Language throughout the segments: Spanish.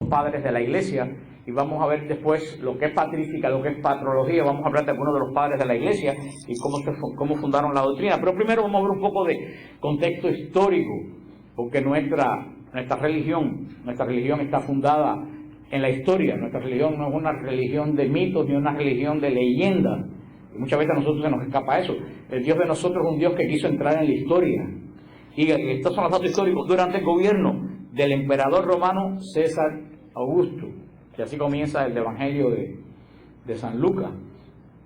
padres de la Iglesia, y vamos a ver después lo que es patrística, lo que es patrología. Vamos a hablar de algunos de los padres de la Iglesia y cómo fundaron la doctrina. Pero primero vamos a ver un poco de contexto histórico, porque nuestra religión está fundada en la historia. Nuestra religión no es una religión de mitos ni una religión de leyendas. Y muchas veces a nosotros se nos escapa eso. El Dios de nosotros es un Dios que quiso entrar en la historia. Y estos son los datos históricos. Durante el gobierno del emperador romano César Augusto, que así comienza el Evangelio de San Lucas,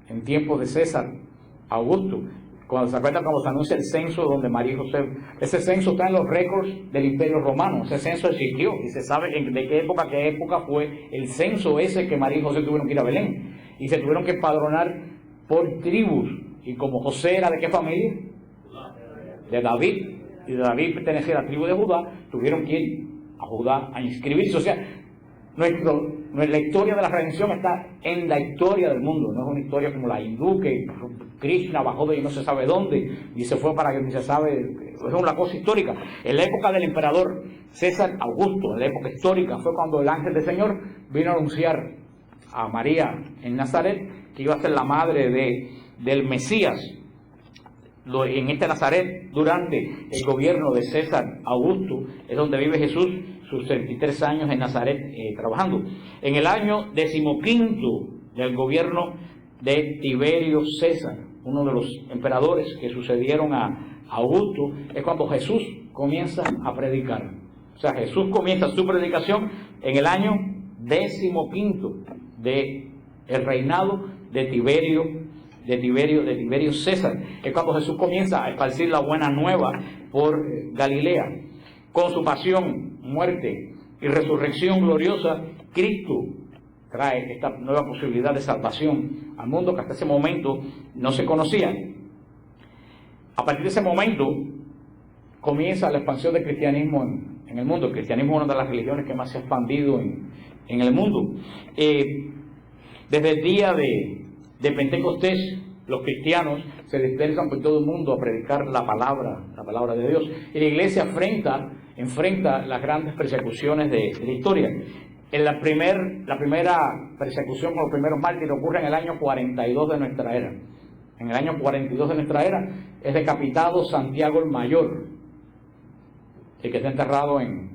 en tiempos de César Augusto, cuando se acuerdan cuando se anuncia el censo donde María y José, ese censo está en los récords del Imperio Romano, ese censo existió y se sabe de qué época fue el censo ese que María y José tuvieron que ir a Belén, y se tuvieron que empadronar por tribus, y como José era ¿de qué familia? De David, y de David pertenecía a la tribu de Judá, tuvieron que ir a Judá a inscribirse. O sea, la historia de la redención está en la historia del mundo, no es una historia como la hindú, que Krishna bajó de no se sabe dónde y se fue para que ni se sabe, es una cosa histórica. En la época del emperador César Augusto, en la época histórica, fue cuando el ángel del Señor vino a anunciar a María en Nazaret que iba a ser la madre del Mesías. En este Nazaret, durante el gobierno de César Augusto, es donde vive Jesús sus 33 años en Nazaret trabajando. En el año 15 del gobierno de Tiberio César, uno de los emperadores que sucedieron a Augusto, es cuando Jesús comienza a predicar. O sea, Jesús comienza su predicación en el año 15 del reinado de Tiberio César. Es cuando Jesús comienza a esparcir la buena nueva por Galilea. Con su pasión, muerte y resurrección gloriosa, Cristo trae esta nueva posibilidad de salvación al mundo que hasta ese momento no se conocía. A partir de ese momento comienza la expansión del cristianismo en el mundo. El cristianismo es una de las religiones que más se ha expandido en el mundo. Desde el día de Pentecostés, los cristianos se dispersan por todo el mundo a predicar la palabra de Dios. Y la iglesia enfrenta las grandes persecuciones de la historia. La primera persecución con los primeros mártires ocurre en el año 42 de nuestra era. En el año 42 de nuestra era es decapitado Santiago el Mayor, el que está enterrado en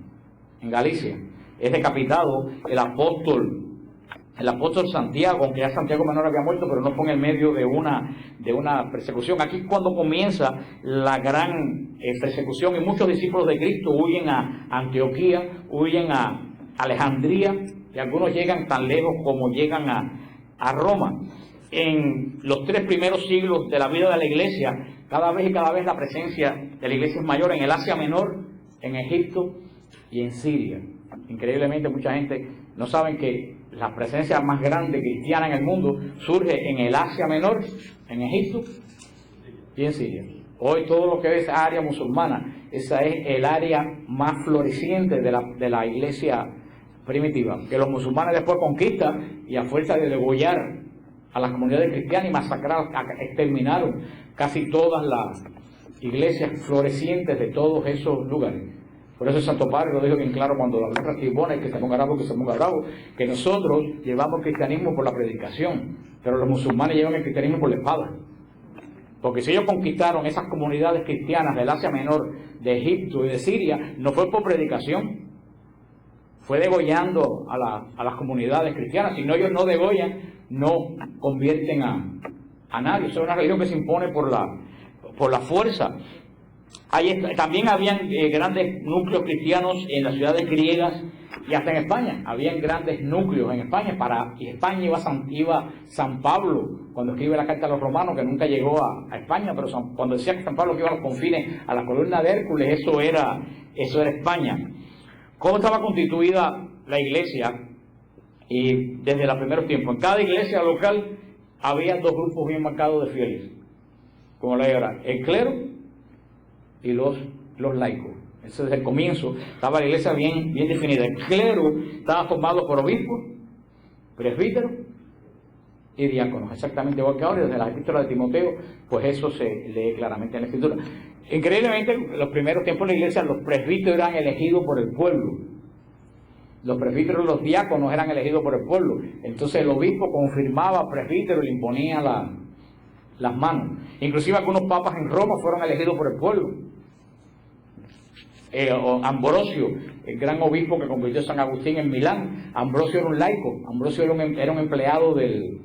Galicia. Es decapitado el apóstol Santiago, aunque ya Santiago Menor había muerto, pero no fue en el medio de una persecución. Aquí es cuando comienza la gran persecución, y muchos discípulos de Cristo huyen a Antioquía, huyen a Alejandría, y algunos llegan tan lejos como llegan a Roma. En los 3 primeros siglos de la vida de la iglesia, cada vez la presencia de la iglesia es mayor en el Asia Menor, en Egipto y en Siria. Increíblemente mucha gente no sabe que la presencia más grande cristiana en el mundo surge en el Asia Menor, en Egipto y en Siria. Hoy todo lo que es área musulmana, esa es el área más floreciente de la iglesia primitiva, que los musulmanes después conquistan y a fuerza de degollar a las comunidades cristianas y masacrar, exterminaron casi todas las iglesias florecientes de todos esos lugares. Por eso Santo Padre lo dijo bien claro cuando la guerra tribuna, que se ponga bravo, que nosotros llevamos cristianismo por la predicación, pero los musulmanes llevan el cristianismo por la espada. Porque si ellos conquistaron esas comunidades cristianas del Asia Menor, de Egipto y de Siria, no fue por predicación, fue degollando a las comunidades cristianas. Si no, ellos no degollan, no convierten a nadie. Eso es una religión que se impone por la fuerza. También habían grandes núcleos cristianos en las ciudades griegas y hasta en España. Habían grandes núcleos en España. Y España iba San Pablo, cuando escribe la carta a los romanos, que nunca llegó a España, pero cuando decía que San Pablo que iba a los confines, a la columna de Hércules, eso era España. ¿Cómo estaba constituida la iglesia? Y desde los primeros tiempos, en cada iglesia local había 2 grupos bien marcados de fieles, como la era el clero y los laicos. Eso desde el comienzo estaba la iglesia bien definida. El clero estaba formado por obispos, presbíteros y diáconos, exactamente igual que ahora. Desde la epístola de Timoteo, pues eso se lee claramente en la escritura. Increíblemente, en los primeros tiempos de la iglesia, los presbíteros eran elegidos por el pueblo. Los presbíteros y los diáconos eran elegidos por el pueblo. Entonces el obispo confirmaba al presbítero y le imponía las manos. Inclusive algunos papas en Roma fueron elegidos por el pueblo. Ambrosio, el gran obispo que convirtió a San Agustín en Milán, Ambrosio era un laico. Ambrosio era un empleado del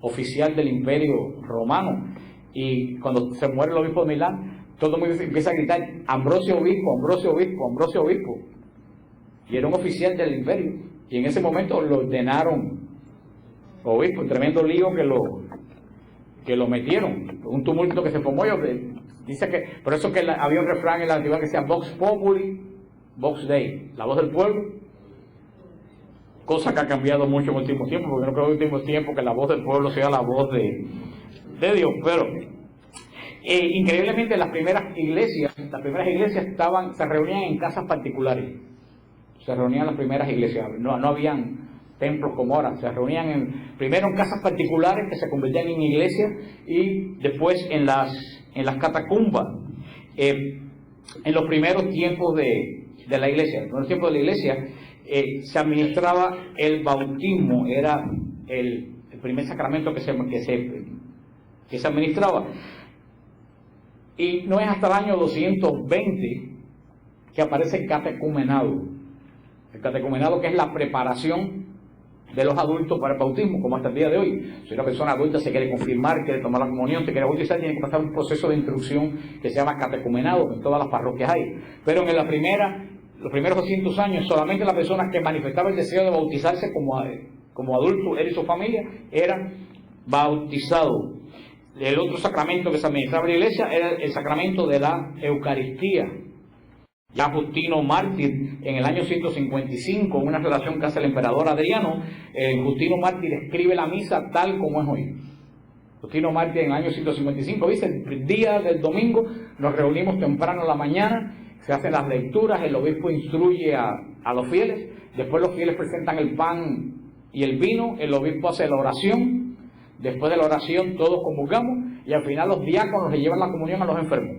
oficial del Imperio Romano. Y cuando se muere el obispo de Milán, todo el mundo empieza a gritar: Ambrosio obispo, Ambrosio obispo, Ambrosio obispo. Y era un oficial del imperio. Y en ese momento lo ordenaron obispo. Un tremendo lío que lo metieron. Un tumulto que se formó. Dice que, por eso que había un refrán en la antigüedad que decía: Vox Populi, Vox Dei, la voz del pueblo. Cosa que ha cambiado mucho en el último tiempo, porque no creo en el último tiempo que la voz del pueblo sea la voz de Dios. Pero increíblemente las primeras iglesias se reunían en casas particulares. Se reunían las primeras iglesias, no habían templos como ahora, se reunían primero en casas particulares que se convertían en iglesias, y después en las catacumbas. En los primeros tiempos de la iglesia, se administraba el bautismo, era el primer sacramento que se administraba. Y no es hasta el año 220 que aparece el catecumenado. El catecumenado, que es la preparación de los adultos para el bautismo, como hasta el día de hoy. Si una persona adulta se quiere confirmar, quiere tomar la comunión, se quiere bautizar, tiene que pasar un proceso de instrucción que se llama catecumenado, que en todas las parroquias hay. Pero en los primeros 200 años, solamente las personas que manifestaban el deseo de bautizarse como adultos, él y su familia, eran bautizados. El otro sacramento que se administraba en la iglesia era el sacramento de la Eucaristía. Ya Justino Mártir, en el año 155, en una relación que hace el emperador Adriano, Justino Mártir escribe la misa tal como es hoy. Justino Mártir, en el año 155, dice: el día del domingo nos reunimos temprano en la mañana, se hacen las lecturas, el obispo instruye a los fieles, después los fieles presentan el pan y el vino, el obispo hace la oración, después de la oración todos convocamos, y al final los diáconos le llevan la comunión a los enfermos.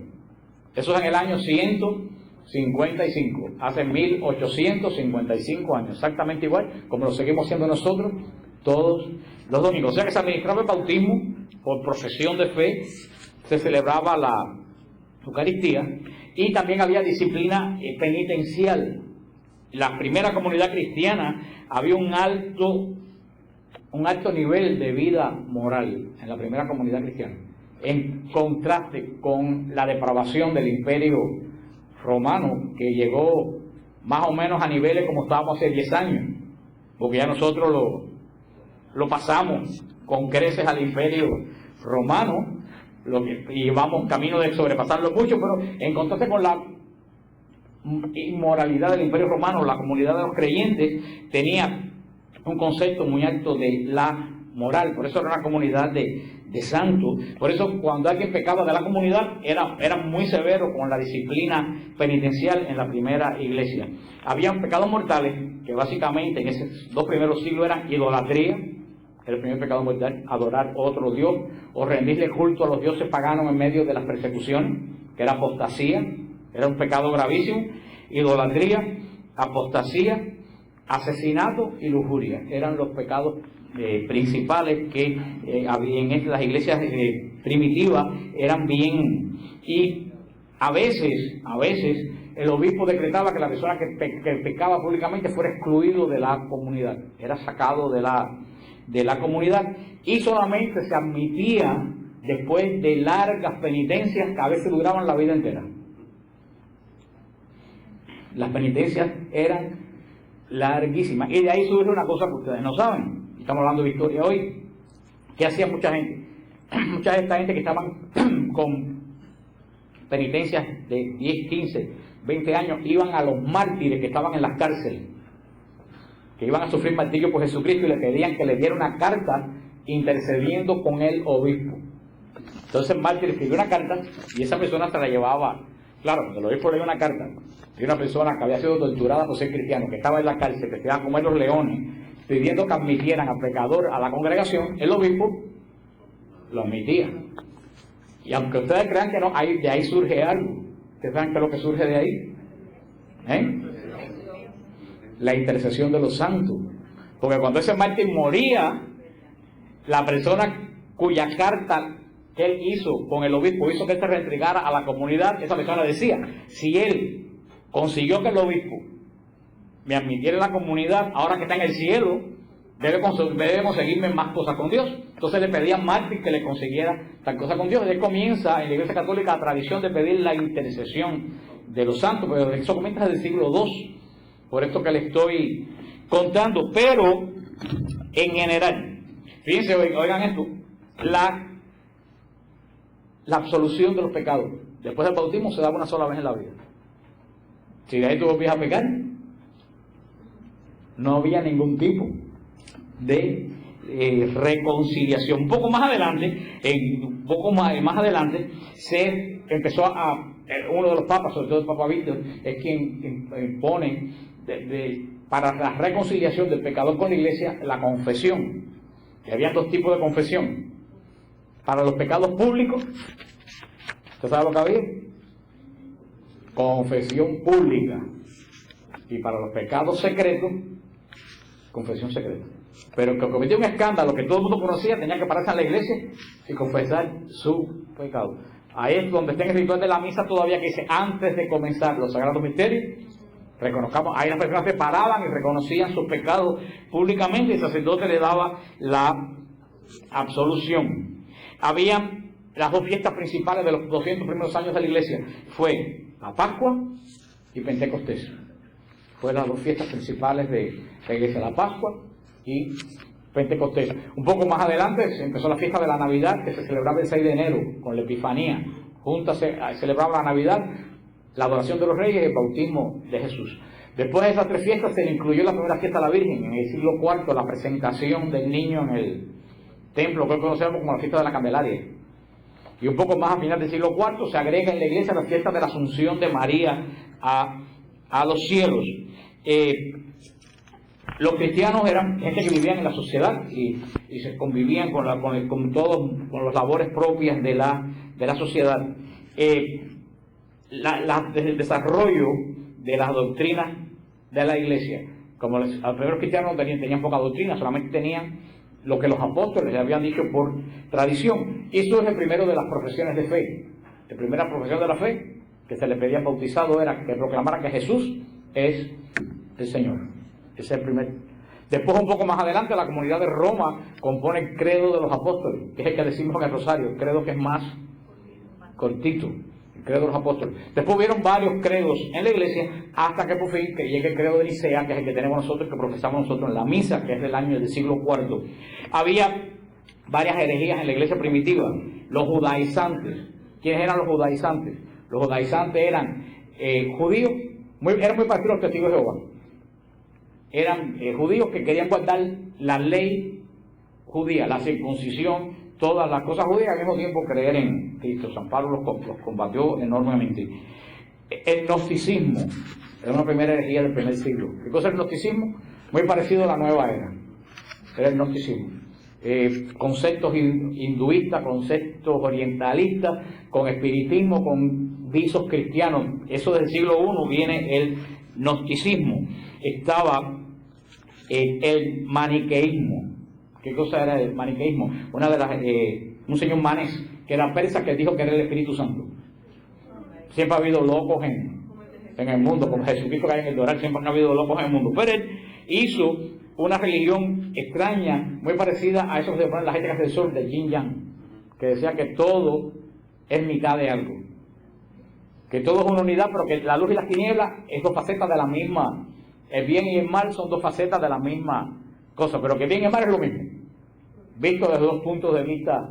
Eso es en el año 155, hace 1855 años, exactamente igual como lo seguimos haciendo nosotros todos los domingos. O sea que se administraba el bautismo por profesión de fe, se celebraba la Eucaristía, y también había disciplina penitencial. La primera comunidad cristiana había un alto nivel de vida moral en la primera comunidad cristiana, en contraste con la depravación del Imperio Romano, que llegó más o menos a niveles como estábamos hace 10 años, porque ya nosotros lo pasamos con creces al Imperio Romano, y vamos camino de sobrepasarlo mucho, pero en contraste con la inmoralidad del Imperio Romano, la comunidad de los creyentes tenía un concepto muy alto de la moral. Por eso era una comunidad de santos. Por eso cuando alguien pecaba de la comunidad era muy severo con la disciplina penitencial en la primera iglesia. Habían pecados mortales que básicamente en esos 2 primeros siglos eran idolatría, el primer pecado mortal, adorar otro dios o rendirle culto a los dioses paganos en medio de las persecuciones, que era apostasía, era un pecado gravísimo. Idolatría, apostasía, asesinato y lujuria eran los pecados principales que había en las iglesias primitivas. Eran bien, y a veces el obispo decretaba que la persona que pecaba públicamente fuera excluido de la comunidad, era sacado de la comunidad, y solamente se admitía después de largas penitencias que a veces duraban la vida entera. Las penitencias eran larguísimas, y de ahí surge una cosa que ustedes no saben. Estamos hablando de historia hoy. ¿Qué hacía mucha gente? Mucha de esta gente que estaban con penitencias de 10, 15, 20 años, iban a los mártires que estaban en las cárceles, que iban a sufrir martirio por Jesucristo, y le pedían que le diera una carta intercediendo con el obispo. Entonces el mártir escribió una carta, y esa persona se la llevaba. Claro, el obispo le dio una carta de una persona que había sido torturada por ser cristiano, que estaba en la cárcel, que se iba a comer los leones, pidiendo que admitieran al pecador a la congregación. El obispo lo admitía. Y aunque ustedes crean que no, de ahí surge algo. ¿Ustedes saben qué es lo que surge de ahí? la intercesión de los santos. Porque cuando ese mártir moría, la persona cuya carta que él hizo con el obispo hizo que él se reentregara a la comunidad, esa persona decía, si él consiguió que el obispo me admitiera en la comunidad, ahora que está en el cielo, debe conseguirme más cosas con Dios. Entonces le pedía a mártir que le consiguiera tal cosa con Dios. Él comienza en la Iglesia Católica la tradición de pedir la intercesión de los santos, pero eso comienza desde el siglo II, por esto que le estoy contando. Pero en general, fíjense, oigan esto, la absolución de los pecados después del bautismo se da una sola vez en la vida. Si de ahí tú volvías a pecar, no había ningún tipo de reconciliación. Un poco más adelante, se empezó uno de los papas, sobre todo el Papa Víctor, es quien impone para la reconciliación del pecador con la iglesia la confesión. Que había dos tipos de confesión. Para los pecados públicos, ¿usted sabe lo que había? Confesión pública. Y para los pecados secretos, confesión secreta. Pero el que cometió un escándalo que todo el mundo conocía tenía que pararse en la iglesia y confesar su pecado. Ahí es donde está en el ritual de la misa todavía, que dice, antes de comenzar los sagrados misterios, reconozcamos, ahí las personas se paraban y reconocían sus pecados públicamente y el sacerdote le daba la absolución. Habían las dos fiestas principales de los 200 primeros años de la iglesia, fue la Pascua y Pentecostés. Fue las dos fiestas principales de la iglesia, la Pascua y Pentecostés. Un poco más adelante se empezó la fiesta de la Navidad, que se celebraba el 6 de enero, con la Epifanía. Juntas se celebraba la Navidad, la adoración de los reyes y el bautismo de Jesús. Después de esas tres fiestas se le incluyó la primera fiesta de la Virgen, en el siglo IV, la presentación del niño en el templo, que hoy conocemos como la fiesta de la Candelaria. Y un poco más a final del siglo IV se agrega en la iglesia la fiesta de la Asunción de María a los cielos. Los cristianos eran gente que vivían en la sociedad y se convivían con las labores propias de la sociedad. Desde el desarrollo de las doctrinas de la iglesia, como los primeros cristianos tenían poca doctrina, solamente tenían lo que los apóstoles les habían dicho por tradición. Y esto es el primero de las profesiones de fe. La primera profesión de la fe que se le pedía al bautizado era que proclamara que Jesús es el Señor. Ese es el primer. Después, un poco más adelante, la comunidad de Roma compone el credo de los apóstoles, que es el que decimos en el rosario, el credo que es más cortito, el credo de los apóstoles. Después hubieron varios credos en la iglesia, hasta que por fin que llegue el credo de Nicea, que es el que tenemos nosotros, que profesamos nosotros en la misa, que es del año del siglo IV. Había varias herejías en la iglesia primitiva. Los judaizantes. ¿Quiénes eran los judaizantes? Los judaizantes eran judíos, eran muy parecidos a los testigos de Jehová. Eran judíos que querían guardar la ley judía, la circuncisión, todas las cosas judías, al mismo tiempo creer en Cristo. San Pablo los combatió enormemente. El gnosticismo era una primera herejía del primer siglo. ¿Qué cosa es el gnosticismo? Muy parecido a la nueva era. Era el gnosticismo. Conceptos hinduistas, conceptos orientalistas, con espiritismo, con visos cristianos. Eso del siglo I viene el gnosticismo. Estaba el maniqueísmo. ¿Qué cosa era el maniqueísmo? Un señor Manés, que era persa, que dijo que era el Espíritu Santo. Siempre ha habido locos en el mundo, como Jesucristo que hay en el Doral, siempre ha habido locos en el mundo. Pero él hizo una religión extraña, muy parecida a eso que se pone la gente que hace el sol, del yin yang, que decía que todo es mitad de algo. Que todo es una unidad, pero que la luz y las tinieblas es dos facetas de la misma. El bien y el mal son dos facetas de la misma cosa, pero que bien y el mal es lo mismo, visto desde dos puntos de vista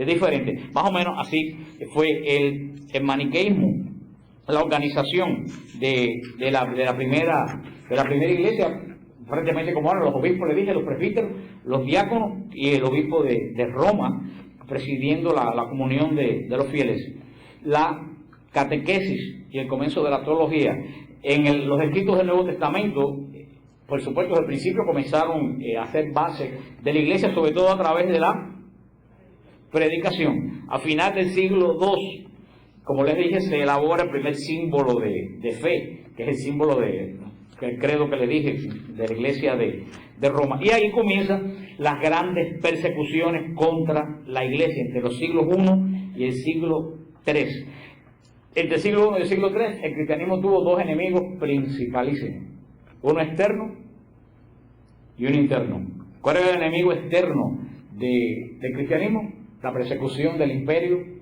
diferentes. Más o menos así fue el maniqueísmo, la organización de la primera iglesia, aparentemente como ahora los obispos, le dije, los presbíteros, los diáconos y el obispo de Roma, presidiendo la comunión de los fieles. La catequesis y el comienzo de la teología. En los escritos del Nuevo Testamento, por supuesto, desde el principio comenzaron a hacer base de la iglesia, sobre todo a través de la predicación. A final del siglo II, como les dije, se elabora el primer símbolo de fe, que es el símbolo de el credo que le dije de la iglesia de Roma. Y ahí comienzan las grandes persecuciones contra la iglesia entre los siglos I y el siglo III. Entre el siglo I y el siglo III, el cristianismo tuvo dos enemigos principalísimos, uno externo y uno interno. ¿Cuál era el enemigo externo del cristianismo? La persecución del imperio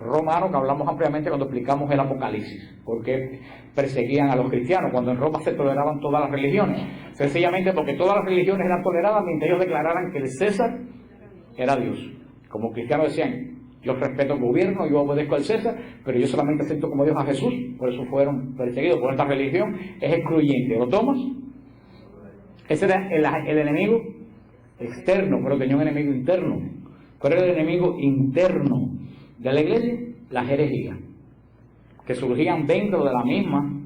romano, que hablamos ampliamente cuando explicamos el Apocalipsis, porque perseguían a los cristianos, cuando en Roma se toleraban todas las religiones, sencillamente porque todas las religiones eran toleradas mientras ellos declararan que el César era Dios. Como cristianos decían, yo respeto el gobierno, yo obedezco al César, pero yo solamente acepto como Dios a Jesús, por eso fueron perseguidos. Por esta religión es excluyente. ¿Lo tomas? Ese era el enemigo externo, pero tenía un enemigo interno. ¿Cuál era el enemigo interno de la iglesia? Las herejías, que surgían dentro de la misma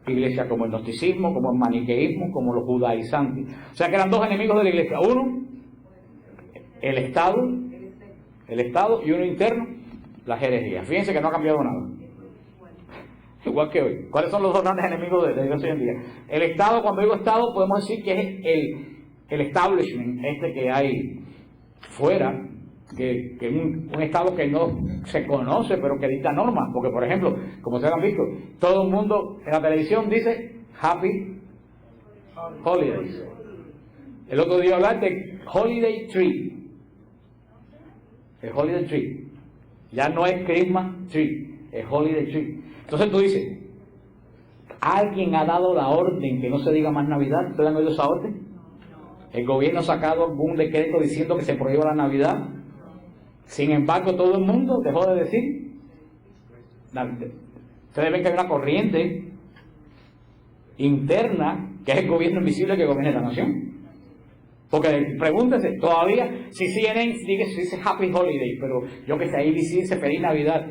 iglesia, como el gnosticismo, como el maniqueísmo, como los judaizantes. O sea que eran dos enemigos de la iglesia. Uno, el Estado, y uno interno, las herejías. Fíjense que no ha cambiado nada. Igual que hoy. ¿Cuáles son los dos grandes enemigos de la iglesia hoy en día? El Estado, cuando digo Estado, podemos decir que es el establishment que hay fuera, que es un Estado que no se conoce, pero que dicta normas. Porque, por ejemplo, como ustedes han visto, todo el mundo en la televisión dice Happy Holidays. El otro día hablaste de Holiday Tree. El Holiday Tree. Ya no es Christmas Tree, es Holiday Tree. Entonces tú dices, ¿alguien ha dado la orden que no se diga más Navidad? ¿Ustedes han oído esa orden? El gobierno ha sacado algún decreto diciendo que se prohíba la Navidad. Sin embargo, todo el mundo dejó de decir. Ustedes ven que hay una corriente interna que es el gobierno invisible que gobierna la nación. Porque pregúntense, todavía, si CNN dice Happy Holiday, pero yo que sé, ABC dice Feliz Navidad,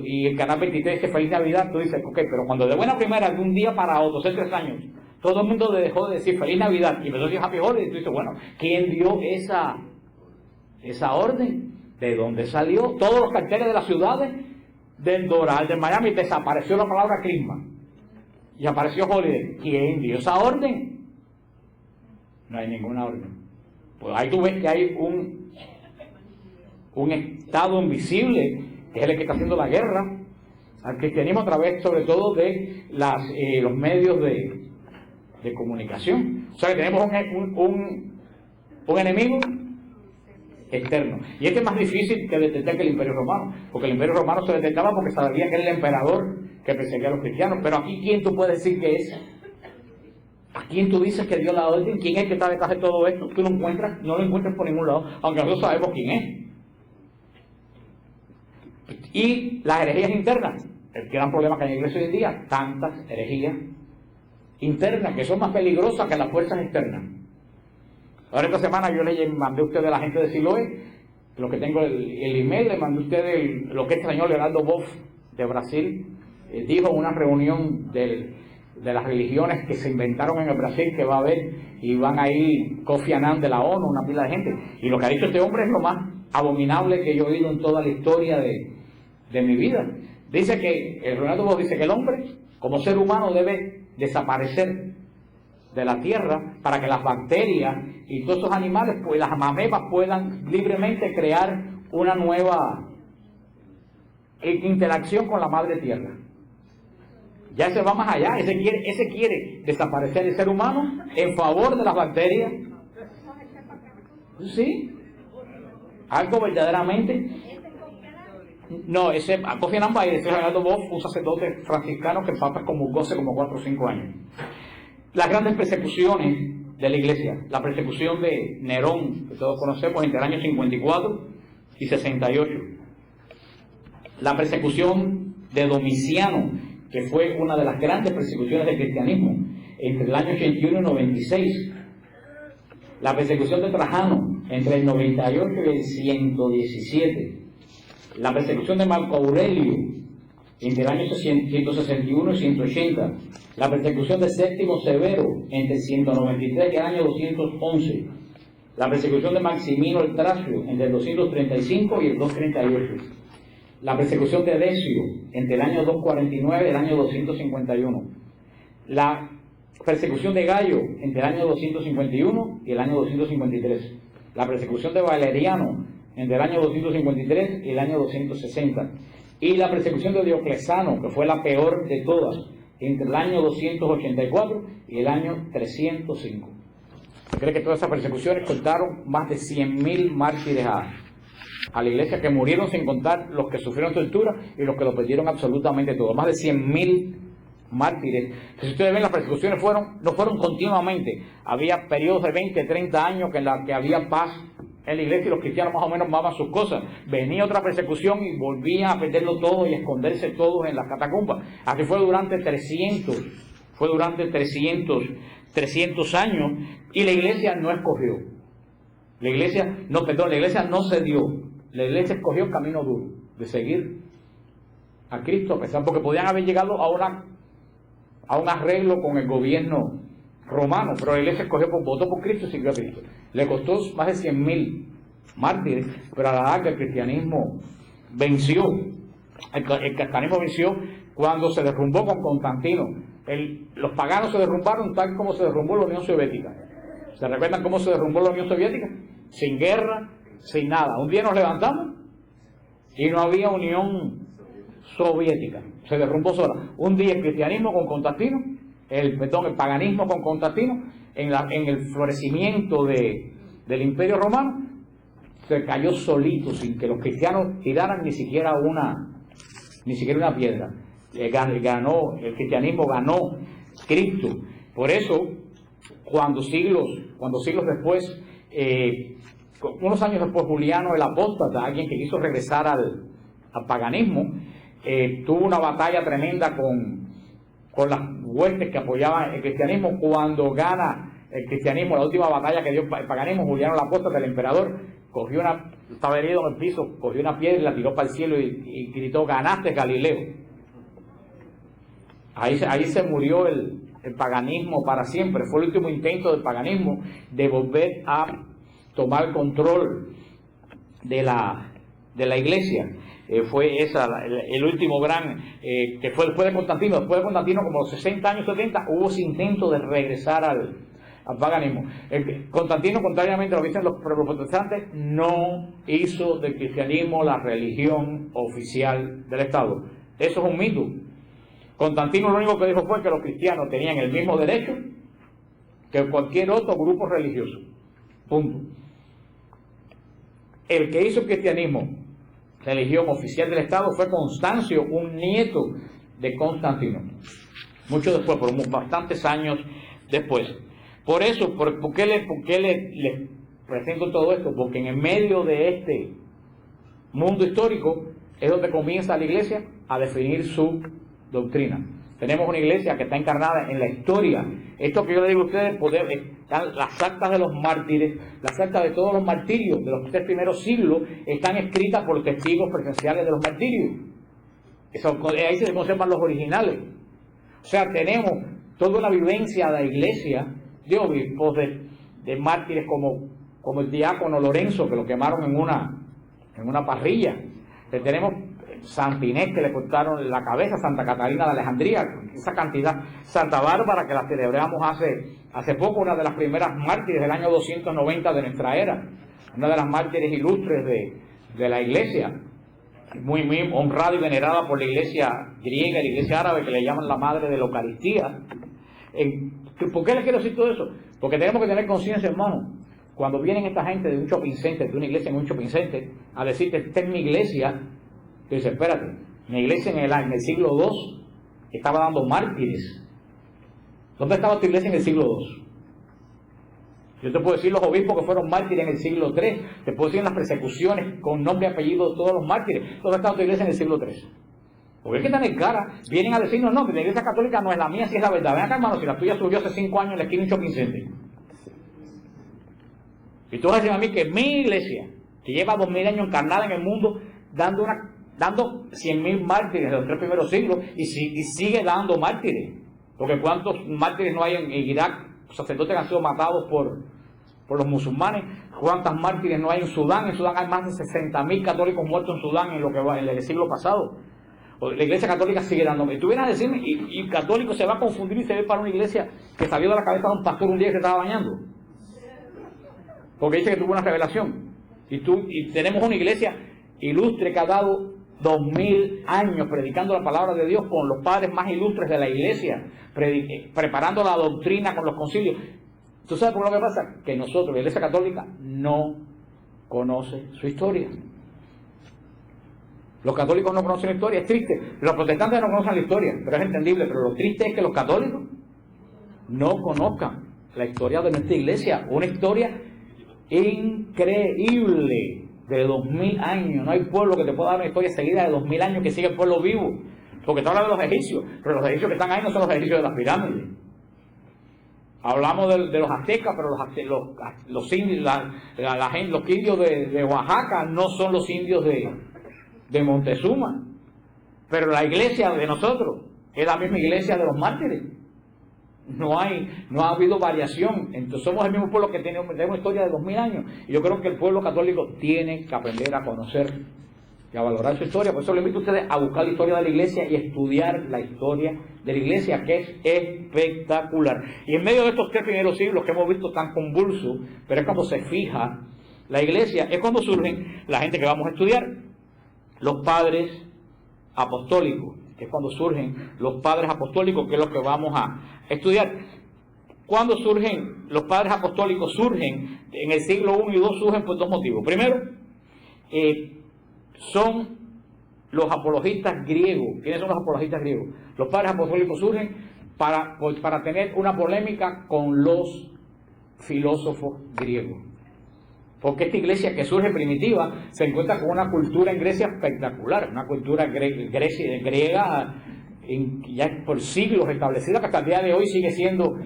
y el Canal 23 dice Feliz Navidad, tú dices, ok, pero cuando de buena primera, de un día para otro, hace 3 años, todo el mundo le dejó de decir Feliz Navidad y empezó a decir Happy Holiday, tú dices, bueno, ¿quién dio esa orden? ¿De dónde salió? Todos los carteles de las ciudades, del Doral, de Miami, desapareció la palabra Christmas y apareció Holiday. ¿Quién dio esa orden? No hay ninguna orden. Pues ahí tú ves que hay un Estado invisible, que es el que está haciendo la guerra al cristianismo a través sobre todo de los medios de comunicación. O sea que tenemos un enemigo externo. Y este es más difícil que detectar que el Imperio Romano, porque el Imperio Romano se detectaba porque sabía que era el emperador que perseguía a los cristianos. Pero aquí, ¿quién tú puedes decir que es? ¿A quién tú dices que dio la orden? ¿Quién es el que está detrás de todo esto? Tú no lo encuentras por ningún lado, aunque nosotros sabemos quién es. Y las herejías internas, el gran problema que hay en la iglesia hoy en día, tantas herejías internas que son más peligrosas que las fuerzas externas. Ahora esta semana yo le mandé a ustedes a la gente de Siloé, lo que tengo el email, le mandé a ustedes lo que este señor Leonardo Boff de Brasil dijo en una reunión de las religiones que se inventaron en el Brasil, que va a haber, y van a ir Kofi Annan de la ONU, una pila de gente. Y lo que ha dicho este hombre es lo más abominable que yo he oído en toda la historia de mi vida. Dice que, el Leonardo Boff dice que el hombre, como ser humano, debe desaparecer de la tierra para que las bacterias y todos esos animales, pues las amebas, puedan libremente crear una nueva interacción con la madre tierra. Ya se va más allá, ese quiere desaparecer el ser humano en favor de las bacterias. ¿Sí? Algo verdaderamente. No, ese Kofi Annan va a ir, ese Leonardo Boff, un sacerdote franciscano que el Papa comulgó hace como 4 o 5 años. Las grandes persecuciones de la iglesia, la persecución de Nerón, que todos conocemos, entre el año 54 y 68. La persecución de Domiciano, que fue una de las grandes persecuciones del cristianismo, entre el año 81 y 96. La persecución de Trajano, entre el 98 y el 117. La persecución de Marco Aurelio, entre el año 161 y 180. La persecución de Séptimo Severo, entre el 193 y el año 211. La persecución de Maximino el Tracio, entre el 235 y el 238. La persecución de Decio, entre el año 249 y el año 251. La persecución de Gallo entre el año 251 y el año 253. La persecución de Valeriano entre el año 253 y el año 260. Y la persecución de Diocleciano, que fue la peor de todas, entre el año 284 y el año 305. Se cree que todas esas persecuciones contaron más de 100.000 mártires a la iglesia, que murieron sin contar los que sufrieron tortura y los que lo perdieron absolutamente todo. Más de 100.000 mártires. Si ustedes ven, las persecuciones no fueron continuamente. Había periodos de 20, 30 años en los que había paz en la iglesia y los cristianos más o menos amaban sus cosas. Venía otra persecución y volvían a perderlo todo y a esconderse todos en las catacumbas. Así fue durante 300 años, y la iglesia no escogió. La iglesia no cedió. La iglesia escogió el camino duro de seguir a Cristo, a pesar, porque podían haber llegado a un arreglo con el gobierno romano, pero la iglesia votó por Cristo y siguió a Cristo. Le costó más de 100.000 mártires, pero a la larga el cristianismo venció. El cristianismo venció cuando se derrumbó con Constantino. Los paganos se derrumbaron tal como se derrumbó la Unión Soviética. ¿Se recuerdan cómo se derrumbó la Unión Soviética? Sin guerra, sin nada. Un día nos levantamos y no había Unión Soviética. Se derrumbó sola. Un día el cristianismo con Constantino, el paganismo con Constantino, en el florecimiento del Imperio Romano, se cayó solito, sin que los cristianos tiraran ni siquiera una piedra. El cristianismo ganó Cristo. Por eso, cuando siglos después, unos años después, Juliano el Apóstata, alguien que quiso regresar al paganismo, tuvo una batalla tremenda con las huestes que apoyaban el cristianismo. Cuando gana el cristianismo, la última batalla que dio el paganismo, Juliano el Apóstata, el emperador, estaba herido en el piso, cogió una piedra y la tiró para el cielo y gritó: "Ganaste, Galileo". Ahí se murió el paganismo para siempre. Fue el último intento del paganismo de volver a tomar control de la iglesia. Fue el último gran, que fue después de Constantino. Después de Constantino, como los 60 años, 70, hubo ese intento de regresar al paganismo. Constantino, contrariamente a lo que dicen los protestantes, no hizo del cristianismo la religión oficial del Estado. Eso es un mito. Constantino lo único que dijo fue que los cristianos tenían el mismo derecho que cualquier otro grupo religioso. Punto. El que hizo el cristianismo religión oficial del Estado fue Constancio, un nieto de Constantino. Mucho después, por bastantes años después. Por eso, ¿por qué le presento todo esto? Porque en el medio de este mundo histórico es donde comienza la iglesia a definir su doctrina. Tenemos una iglesia que está encarnada en la historia. Esto que yo le digo a ustedes, están las actas de los mártires, las actas de todos los martirios de los 3 primeros siglos, están escritas por testigos presenciales de los martirios. Ahí se conservan los originales. O sea, tenemos toda una vivencia de la iglesia de obispos, de mártires como el diácono Lorenzo, que lo quemaron en una parrilla. Tenemos Santa Inés, que le cortaron la cabeza, Santa Catarina de Alejandría, esa cantidad. Santa Bárbara, que la celebramos hace poco, una de las primeras mártires del año 290 de nuestra era, una de las mártires ilustres de la iglesia, muy honrada y venerada por la iglesia griega y la iglesia árabe, que le llaman la madre de la Eucaristía. ¿Por qué les quiero decir todo eso? Porque tenemos que tener conciencia, hermano. Cuando vienen esta gente de un shopping center, de una iglesia en un shopping center, a decirte: "Esta es mi iglesia", tú dices: "Espérate, mi iglesia en el siglo II estaba dando mártires". ¿Dónde estaba tu iglesia en el siglo II? Yo te puedo decir los obispos que fueron mártires en el siglo III, te puedo decir las persecuciones con nombre y apellido de todos los mártires. ¿Dónde estaba tu iglesia en el siglo III? Porque es que están en cara, vienen a decirnos: "No, que la iglesia católica no es la mía, si es la verdad". Ven acá, hermano, si la tuya subió hace 5 años en la esquina de un shopping center. Y tú vas a decir a mí que mi iglesia, que lleva 2000 años encarnada en el mundo, dando 100.000 mártires de los 3 primeros siglos, y sigue dando mártires. Porque ¿cuántos mártires no hay en Irak? Los sacerdotes han sido matados por los musulmanes. ¿Cuántas mártires no hay en Sudán? En Sudán hay más de 60.000 católicos muertos en Sudán en lo que va en el siglo pasado. La iglesia católica sigue dando. Y tú vienes a decirme, y católico se va a confundir y se ve para una iglesia que salió de la cabeza de un pastor un día que se estaba bañando. Porque dice que tuvo una revelación. Y tenemos una iglesia ilustre que ha dado 2000 años predicando la palabra de Dios con los padres más ilustres de la iglesia, preparando la doctrina con los concilios. ¿Tú sabes por lo que pasa? Que nosotros, la Iglesia Católica, no conoce su historia. Los católicos no conocen la historia, es triste. Los protestantes no conocen la historia, pero es entendible. Pero lo triste es que los católicos no conozcan la historia de nuestra iglesia, una historia increíble de 2000 años. No hay pueblo que te pueda dar una historia seguida de 2000 años que sigue el pueblo vivo. Porque te habla de los egipcios, pero los egipcios que están ahí no son los egipcios de las pirámides. Hablamos de los aztecas, pero los indios, los indios de Oaxaca no son los indios de Montezuma. Pero la iglesia de nosotros es la misma iglesia de los mártires. No ha habido variación. Entonces somos el mismo pueblo que tenemos una historia de 2000 años. Y yo creo que el pueblo católico tiene que aprender a conocer y a valorar su historia. Por eso le invito a ustedes a buscar la historia de la iglesia y estudiar la historia de la iglesia, que es espectacular. Y en medio de estos 3 primeros siglos que hemos visto tan convulsos, pero es cuando se fija la iglesia, es cuando surgen la gente que vamos a estudiar, los padres apostólicos, que es cuando surgen los padres apostólicos, que es lo que vamos a estudiar. Cuando surgen los padres apostólicos, surgen en el siglo I y II, surgen por 2 motivos. Primero, son los apologistas griegos. ¿Quiénes son los apologistas griegos? Los padres apostólicos surgen para tener una polémica con los filósofos griegos. Porque esta iglesia que surge primitiva se encuentra con una cultura en Grecia espectacular, una cultura griega ya por siglos establecida, que hasta el día de hoy sigue siendo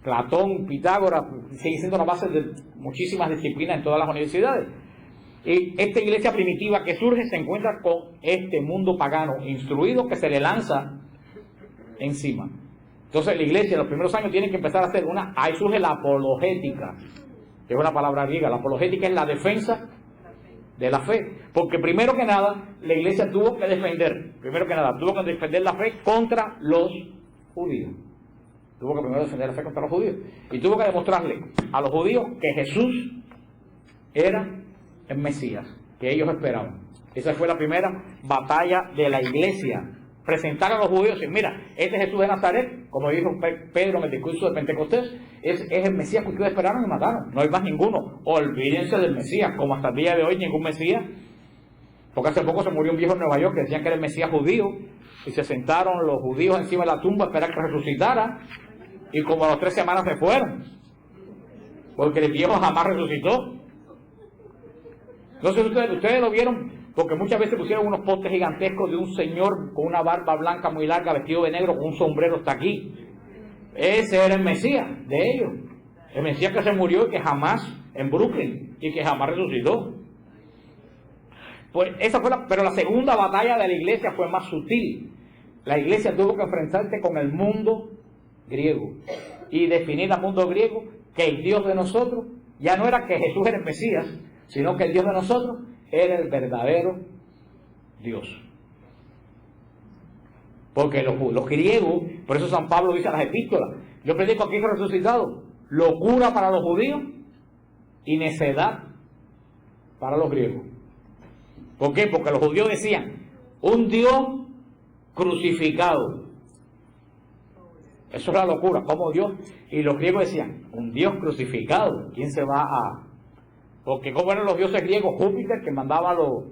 Platón, Pitágoras, sigue siendo la base de muchísimas disciplinas en todas las universidades. Y esta iglesia primitiva que surge se encuentra con este mundo pagano instruido que se le lanza encima. Entonces la iglesia en los primeros años tiene que empezar a hacer ahí surge la apologética, que es una palabra griega. La apologética es la defensa de la fe, porque primero que nada la iglesia tuvo que defender la fe contra los judíos. Tuvo que primero defender la fe contra los judíos y tuvo que demostrarle a los judíos que Jesús era el Mesías que ellos esperaban. Esa fue la primera batalla de la iglesia. Presentar a los judíos y decir, mira, este Jesús de Nazaret, como dijo Pedro en el discurso de Pentecostés, es el Mesías que ustedes esperaron y mataron. No hay más ninguno. Olvídense del Mesías, como hasta el día de hoy ningún Mesías. Porque hace poco se murió un viejo en Nueva York que decían que era el Mesías judío, y se sentaron los judíos encima de la tumba a esperar que resucitara, y como a las 3 semanas se fueron, porque el viejo jamás resucitó. No sé si ustedes lo vieron, porque muchas veces pusieron unos postes gigantescos de un señor con una barba blanca muy larga, vestido de negro, con un sombrero hasta aquí. Ese era el Mesías de ellos. El Mesías que se murió y que jamás, en Brooklyn, y que jamás resucitó. Pues esa fue pero la segunda batalla de la iglesia fue más sutil. La iglesia tuvo que enfrentarse con el mundo griego y definir al mundo griego que el Dios de nosotros ya no era que Jesús era el Mesías, sino que el Dios de nosotros era el verdadero Dios. Porque los griegos, por eso San Pablo dice en las epístolas, yo predico a Cristo resucitado, locura para los judíos y necedad para los griegos. ¿Por qué? Porque los judíos decían, un Dios crucificado. Eso es la locura, como Dios. Y los griegos decían, un Dios crucificado, ¿quién se va a...? Porque como eran los dioses griegos, Júpiter, que mandaba los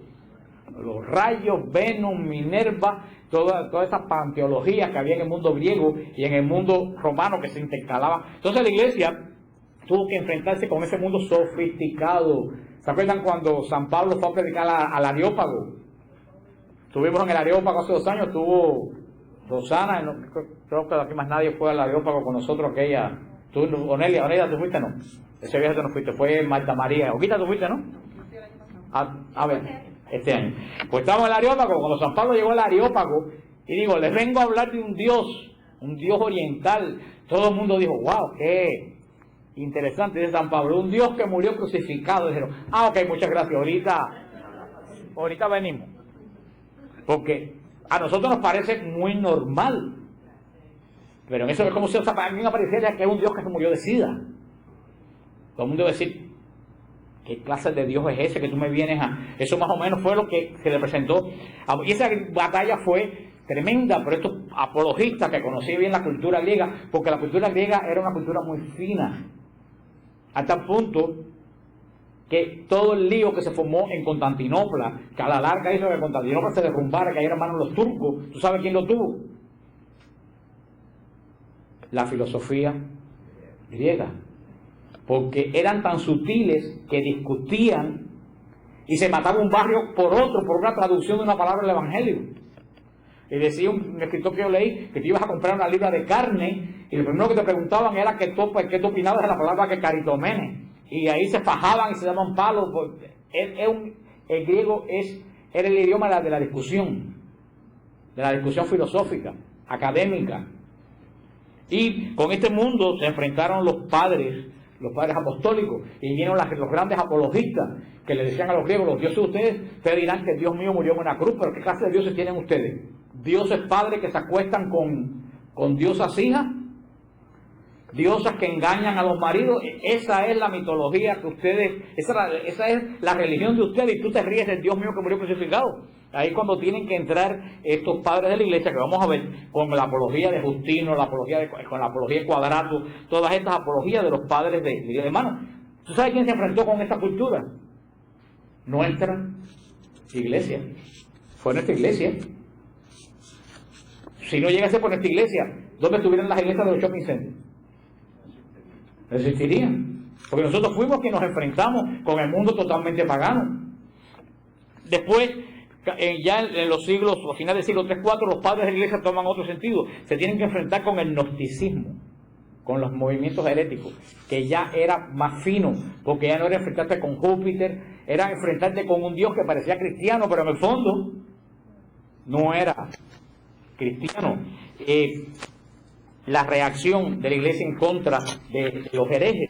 rayos, Venus, Minerva, toda esa panteología que había en el mundo griego y en el mundo romano que se intercalaba. Entonces la iglesia tuvo que enfrentarse con ese mundo sofisticado. ¿Se acuerdan cuando San Pablo fue a predicar al Areópago? Estuvimos en el Areópago hace 2 años, estuvo Rosana, creo que aquí más nadie fue al Areópago con nosotros, aquella. ¿Tú, Onelia, tú fuiste, no? Ese viaje tú no fuiste, fue Marta María. Oquita, tú fuiste, ¿no? A ver, este año. Pues estábamos en el Areópago, cuando San Pablo llegó al Areópago, y digo, les vengo a hablar de un Dios oriental. Todo el mundo dijo, wow, qué interesante, dice San Pablo, un Dios que murió crucificado. Dijeron, ok, muchas gracias, ahorita venimos. Porque a nosotros nos parece muy normal Pero en eso es como si a mí me pareciera que es un Dios que se murió de sida. Todo el mundo va a decir, ¿qué clase de Dios es ese que tú me vienes a...? Eso más o menos fue lo que se le presentó. Y esa batalla fue tremenda, pero estos apologistas que conocían bien la cultura griega, porque la cultura griega era una cultura muy fina, a tal punto que todo el lío que se formó en Constantinopla, que a la larga hizo que Constantinopla se derrumbara, que eran manos los turcos, ¿tú sabes quién lo tuvo? La filosofía griega, porque eran tan sutiles que discutían y se mataba un barrio por otro, por una traducción de una palabra del Evangelio. Y decía un escritor que yo leí que te ibas a comprar una libra de carne y lo primero que te preguntaban era qué tú opinabas de la palabra que caritomene, y ahí se fajaban y se daban palos. El griego era el idioma de la discusión filosófica, académica. Y con este mundo se enfrentaron los padres apostólicos, y vinieron los grandes apologistas que le decían a los griegos, los dioses de ustedes dirán que Dios mío murió en una cruz, pero ¿qué clase de dioses tienen ustedes? ¿Dioses padres que se acuestan con diosas hijas? ¿Diosas que engañan a los maridos? Esa es la mitología que ustedes, esa es la religión de ustedes, y tú te ríes del Dios mío que murió crucificado. Ahí cuando tienen que entrar estos padres de la iglesia, que vamos a ver con la apología de Justino, con la apología de Cuadrato, todas estas apologías de los padres de iglesia. Hermano, ¿tú sabes quién se enfrentó con esta cultura? Nuestra iglesia. Fue nuestra iglesia. Si no llegase por nuestra iglesia, ¿dónde estuvieran las iglesias de los shopping centers? No existirían. Porque nosotros fuimos quienes nos enfrentamos con el mundo totalmente pagano. Después, ya en los siglos, a finales del siglo III, IV, los padres de la iglesia toman otro sentido. Se tienen que enfrentar con el gnosticismo, con los movimientos heréticos, que ya era más fino, porque ya no era enfrentarte con Júpiter, era enfrentarte con un Dios que parecía cristiano, pero en el fondo no era cristiano. La reacción de la iglesia en contra de los herejes,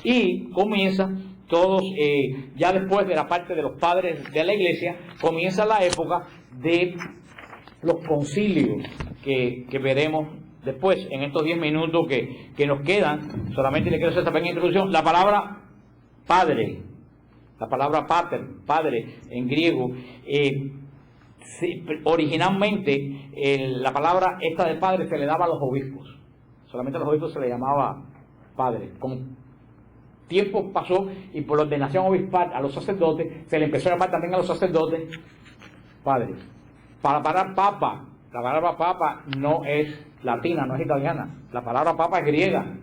y comienza todos, ya después de la parte de los padres de la iglesia, comienza la época de los concilios que veremos después. En estos 10 minutos que nos quedan, solamente le quiero hacer esta pequeña introducción. La palabra padre, la palabra pater, padre en griego, originalmente la palabra esta de padre se le daba a los obispos. Solamente a los obispos se le llamaba padre. Con tiempo pasó y por la ordenación obispal a los sacerdotes se le empezó a llamar también a los sacerdotes padre. Para la palabra papa no es latina, no es italiana. La palabra papa es griega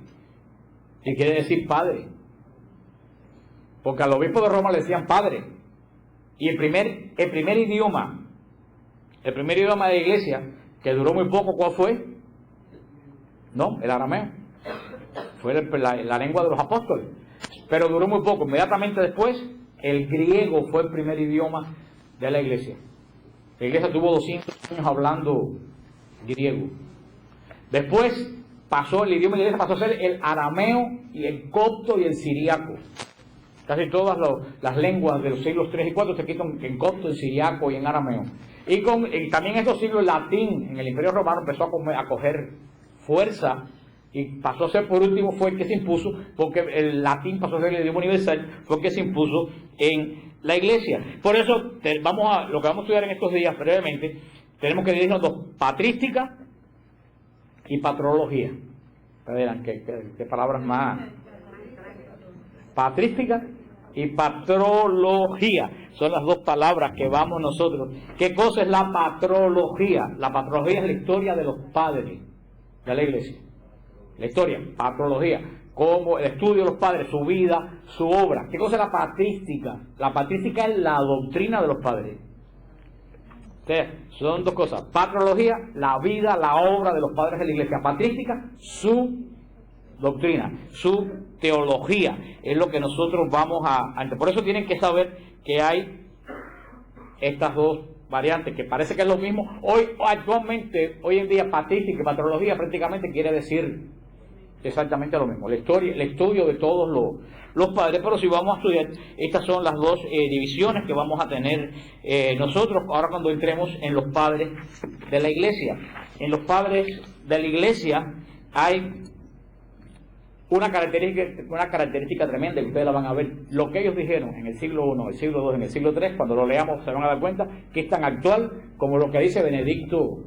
y quiere decir padre, porque al obispo de Roma le decían padre. Y el primer idioma de la iglesia, que duró muy poco, ¿cuál fue? No, el arameo. Fue la lengua de los apóstoles, pero duró muy poco. Inmediatamente después, el griego fue el primer idioma de la iglesia. La iglesia tuvo 200 años hablando griego. Después el idioma de la iglesia pasó a ser el arameo y el copto y el siriaco. Casi todas las lenguas de los siglos III y IV se quitan en copto, en siriaco y en arameo. Y también en estos siglos el latín en el Imperio Romano empezó a coger fuerza, y pasó a ser, por último, fue el que se impuso, porque el latín pasó a ser el idioma universal, fue el que se impuso en la iglesia. Por eso, lo que vamos a estudiar en estos días brevemente, tenemos que dividirnos dos: patrística y patrología. Verán, ¿qué palabras más? Patrística y patrología son las dos palabras que vamos nosotros. ¿Qué cosa es la patrología? La patrología es la historia de los padres de la iglesia. La historia, patrología, como el estudio de los padres, su vida, su obra. ¿Qué cosa es la patrística? La patrística es la doctrina de los padres. Entonces, son dos cosas: patrología, la vida, la obra de los padres de la iglesia; patrística, su doctrina, su teología. Es lo que nosotros vamos a... Por eso tienen que saber que hay estas dos variantes, que parece que es lo mismo. Hoy en día, patrística y patrología prácticamente quiere decir exactamente lo mismo. El estudio de todos los padres. Pero si vamos a estudiar, estas son las dos divisiones que vamos a tener nosotros ahora cuando entremos en los padres de la iglesia. En los padres de la iglesia hay una característica tremenda que ustedes la van a ver. Lo que ellos dijeron en el siglo I, el siglo II, en el siglo III, cuando lo leamos se van a dar cuenta que es tan actual como lo que dice Benedicto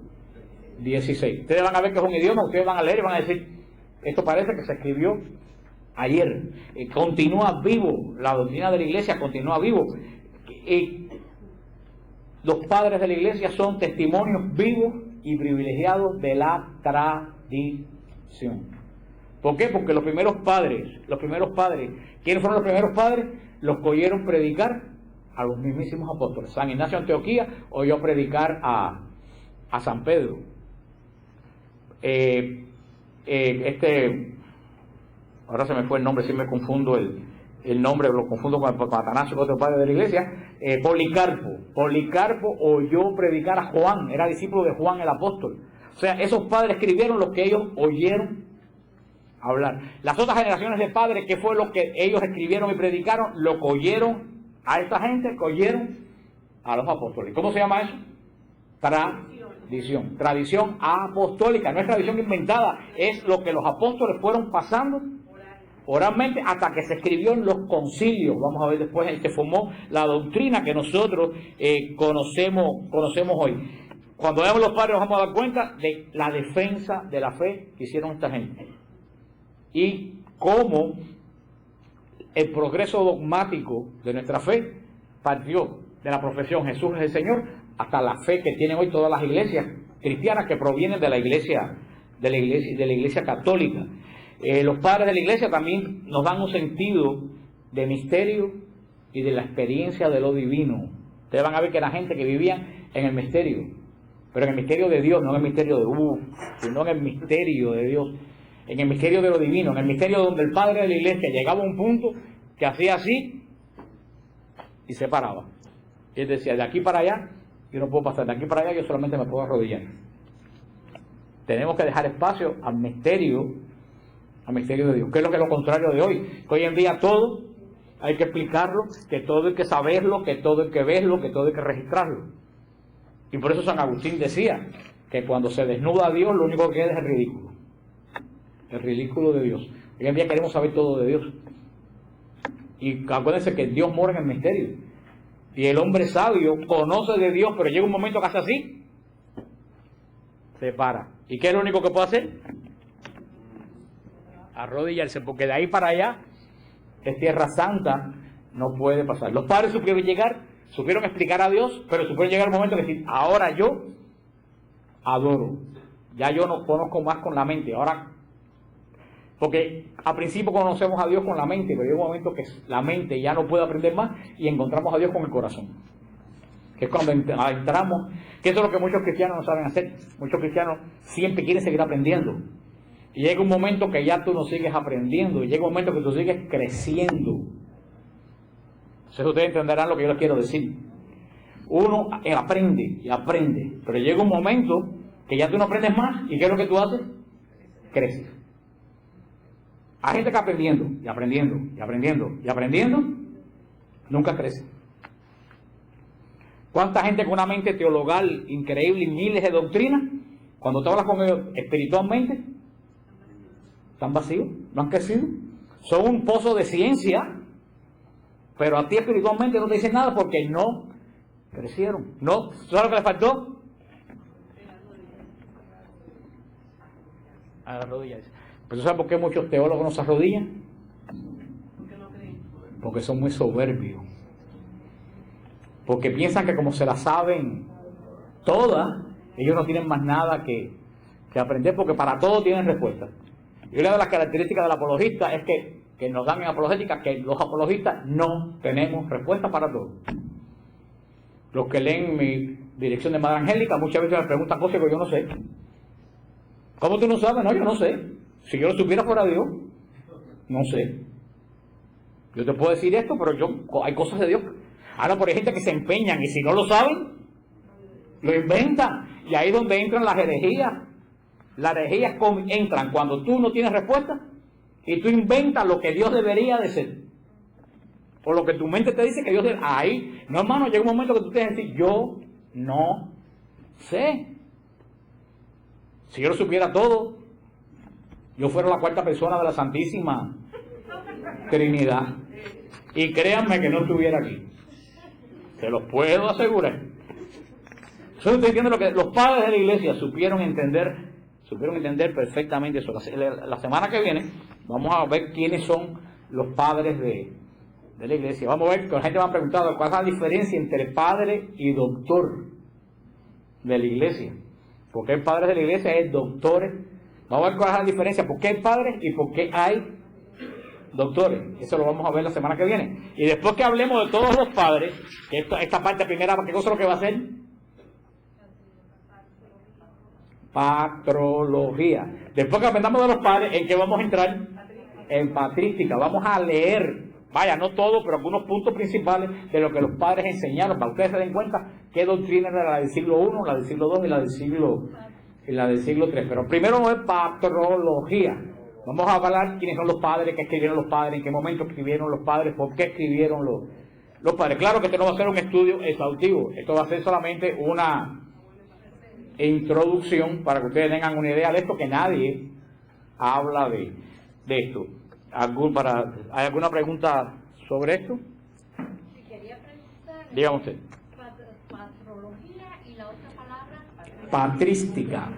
XVI. Ustedes van a ver que es un idioma, ustedes van a leer y van a decir, esto parece que se escribió ayer. Continúa vivo, la doctrina de la Iglesia continúa vivo. Los padres de la Iglesia son testimonios vivos y privilegiados de la tradición. ¿Por qué? Porque los primeros padres, ¿quiénes fueron los primeros padres? Los que oyeron predicar a los mismísimos apóstoles. San Ignacio de Antioquía oyó predicar a San Pedro. Ahora se me fue el nombre, si me confundo el nombre, lo confundo con Atanasio, otro padre de la iglesia. Policarpo oyó predicar a Juan, era discípulo de Juan el apóstol. O sea, esos padres escribieron lo que ellos oyeron hablar. Las otras generaciones de padres, ¿qué fue lo que ellos escribieron y predicaron? Lo que oyeron a esta gente, que oyeron a los apóstoles. ¿Cómo se llama eso? Tradición apostólica. No es tradición inventada, es lo que los apóstoles fueron pasando oralmente hasta que se escribió en los concilios. Vamos a ver después en que formó la doctrina que nosotros conocemos hoy. Cuando veamos los padres nos vamos a dar cuenta de la defensa de la fe que hicieron esta gente y cómo el progreso dogmático de nuestra fe partió de la profesión Jesús es el Señor hasta la fe que tienen hoy todas las iglesias cristianas que provienen de la iglesia católica. Los padres de la iglesia también nos dan un sentido de misterio y de la experiencia de lo divino. Ustedes van a ver que era gente que vivía en el misterio, pero en el misterio de Dios, no en el misterio de sino en el misterio de Dios, en el misterio de lo divino, en el misterio donde el padre de la iglesia llegaba a un punto que hacía así y se paraba. Y él decía, de aquí para allá yo no puedo pasar, de aquí para allá yo solamente me puedo arrodillar. Tenemos que dejar espacio al misterio de Dios, que es lo contrario de hoy. Que hoy en día todo hay que explicarlo, que todo hay que saberlo, que todo hay que verlo, que todo hay que registrarlo. Y por eso San Agustín decía que cuando se desnuda a Dios, lo único que queda es el ridículo de Dios. Hoy en día queremos saber todo de Dios. Y acuérdense que Dios mora en el misterio. Y el hombre sabio conoce de Dios, pero llega un momento que hace así, se para. ¿Y qué es lo único que puede hacer? Arrodillarse, porque de ahí para allá es tierra santa, no puede pasar. Los padres supieron explicar a Dios, pero supieron llegar al momento de decir, ahora yo adoro, ya yo no conozco más con la mente, ahora, porque al principio conocemos a Dios con la mente, pero llega un momento que la mente ya no puede aprender más y encontramos a Dios con el corazón, que es cuando entramos, que eso es lo que muchos cristianos no saben hacer. Muchos cristianos siempre quieren seguir aprendiendo. Y llega un momento que ya tú no sigues aprendiendo, y llega un momento que tú sigues creciendo. Entonces ustedes entenderán lo que yo les quiero decir. Uno aprende y aprende, pero llega un momento que ya tú no aprendes más, ¿y qué es lo que tú haces? Creces. Hay gente que aprendiendo, y aprendiendo, y aprendiendo, y aprendiendo, nunca crece. ¿Cuánta gente con una mente teologal increíble y miles de doctrinas, cuando tú hablas con ellos espiritualmente, están vacíos, no han crecido? Son un pozo de ciencia, pero a ti espiritualmente no te dicen nada porque no crecieron. ¿No? ¿Sabes lo que les faltó? A las rodillas. ¿Pero sabes por qué muchos teólogos no se arrodillan? Porque son muy soberbios. Porque piensan que como se la saben todas, ellos no tienen más nada que aprender, porque para todo tienen respuesta. Y una de las características del apologista es que nos dan en apologética que los apologistas no tenemos respuesta para todo. Los que leen mi dirección de Madre Angélica muchas veces me preguntan cosas que yo no sé. ¿Cómo tú no sabes? No, yo no sé. Si yo lo supiera fuera Dios, no sé. Yo te puedo decir esto, pero hay cosas de Dios. Ahora, por hay gente que se empeñan y si no lo saben, lo inventan. Y ahí es donde entran las herejías. Las herejías entran cuando tú no tienes respuesta y tú inventas lo que Dios debería de ser. O lo que tu mente te dice que Dios debe. Ahí, no, hermano, llega un momento que tú tienes que decir, yo no sé. Si yo lo supiera todo, yo fuera la cuarta persona de la Santísima Trinidad. Y créanme que no estuviera aquí. Se los puedo asegurar. Yo estoy diciendo lo que los padres de la iglesia supieron entender perfectamente eso. La semana que viene vamos a ver quiénes son los padres de la iglesia. Vamos a ver, que la gente me ha preguntado cuál es la diferencia entre padre y doctor de la iglesia. ¿Por qué el padre de la iglesia es doctores? Vamos a ver cuál es la diferencia. ¿Por qué hay padres y por qué hay doctores? Eso lo vamos a ver la semana que viene. Y después que hablemos de todos los padres, que esta parte primera, ¿qué cosa es lo que va a hacer? Patrología. Después que aprendamos de los padres, ¿en qué vamos a entrar? En patrística. Vamos a leer, vaya, no todo, pero algunos puntos principales de lo que los padres enseñaron, para que ustedes se den cuenta qué doctrina era la del siglo I, la del siglo II y la del siglo III. Pero primero no es patrología. Vamos a hablar quiénes son los padres, qué escribieron los padres, en qué momento escribieron los padres, por qué escribieron los padres. Claro que esto no va a ser un estudio exhaustivo, esto va a ser solamente una introducción para que ustedes tengan una idea de esto, que nadie habla de esto. ¿Hay alguna pregunta sobre esto? Si quería preguntar, Dígame usted. Patrología y la otra palabra. Patrística.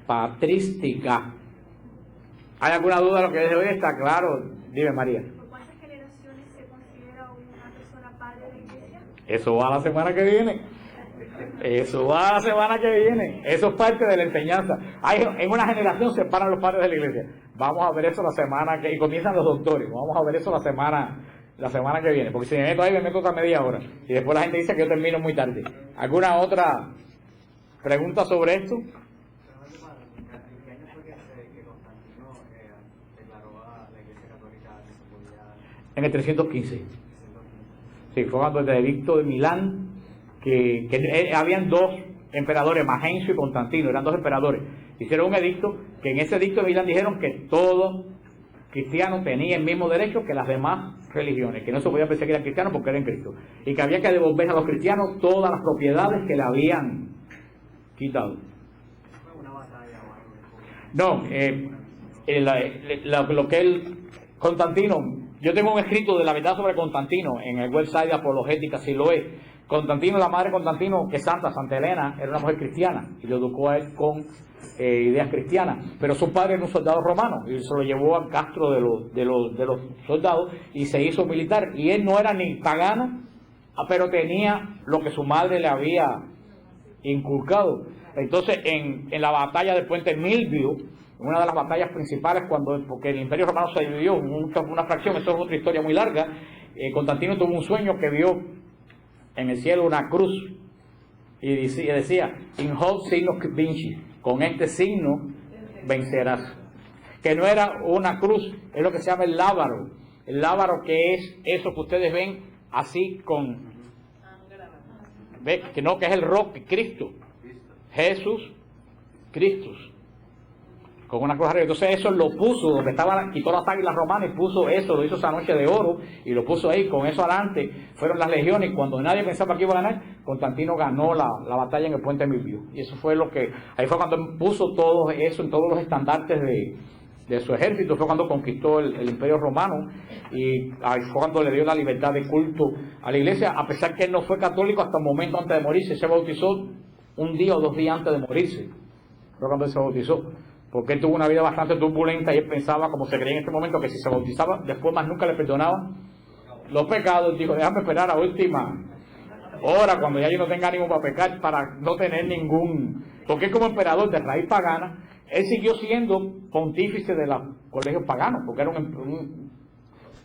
Patrística. ¿Hay alguna duda de lo que desde hoy está claro? Dime, María. ¿Por cuántas generaciones se considera una persona padre de la iglesia? Eso va la semana que viene. Eso va la semana que viene. Eso es parte de la enseñanza. En una generación se separan los padres de la iglesia. Vamos a ver eso la semana que... Y comienzan los doctores. Vamos a ver eso la semana que viene. Porque si me meto ahí, me meto otra media hora. Y después la gente dice que yo termino muy tarde. ¿Alguna otra pregunta sobre esto? En el 315. Sí, fue cuando el edicto de Milán, que habían dos emperadores, Magencio y Constantino, eran dos emperadores. Hicieron un edicto, que en ese edicto de Milán dijeron que todo cristiano tenía el mismo derecho que las demás religiones, que no se podía perseguir a cristianos porque eran Cristo, y que había que devolver a los cristianos todas las propiedades que le habían quitado. No, lo que él, Constantino, yo tengo un escrito de la verdad sobre Constantino en el website de Apologética Siloé. Constantino, la madre de Constantino, que es santa, Santa Elena, era una mujer cristiana y lo educó a él con ideas cristianas, pero su padre era un soldado romano y se lo llevó al castro de los soldados y se hizo militar, y él no era ni pagano, pero tenía lo que su madre le había inculcado. Entonces en la batalla del puente Milvio, una de las batallas principales, porque el Imperio Romano se dividió en una fracción, eso es otra historia muy larga, Constantino tuvo un sueño que vio en el cielo una cruz y decía in hoc signo vinci, con este signo vencerás, que no era una cruz, es lo que se llama el lábaro, que es eso que ustedes ven así que no, que es el roque, Cristo, Jesús, Cristus, con una cruz arriba. Entonces eso lo puso donde quitó las águilas romanas y puso eso, lo hizo esa noche de oro y lo puso ahí. Con eso adelante fueron las legiones, y cuando nadie pensaba que iba a ganar, Constantino ganó la batalla en el puente Milvio, y eso fue ahí fue cuando puso todo eso en todos los estandartes de su ejército. Fue cuando conquistó el Imperio Romano, y ahí fue cuando le dio la libertad de culto a la iglesia, a pesar que él no fue católico hasta el momento antes de morirse. Se bautizó un día o 2 días antes de morirse, fue cuando él se bautizó, porque él tuvo una vida bastante turbulenta y él pensaba, como se creía en este momento, que si se bautizaba después más nunca le perdonaban los pecados. Dijo, déjame esperar a última hora, cuando ya yo no tenga ánimo para pecar, para no tener porque él, como emperador de raíz pagana, él siguió siendo pontífice de los colegios paganos, porque era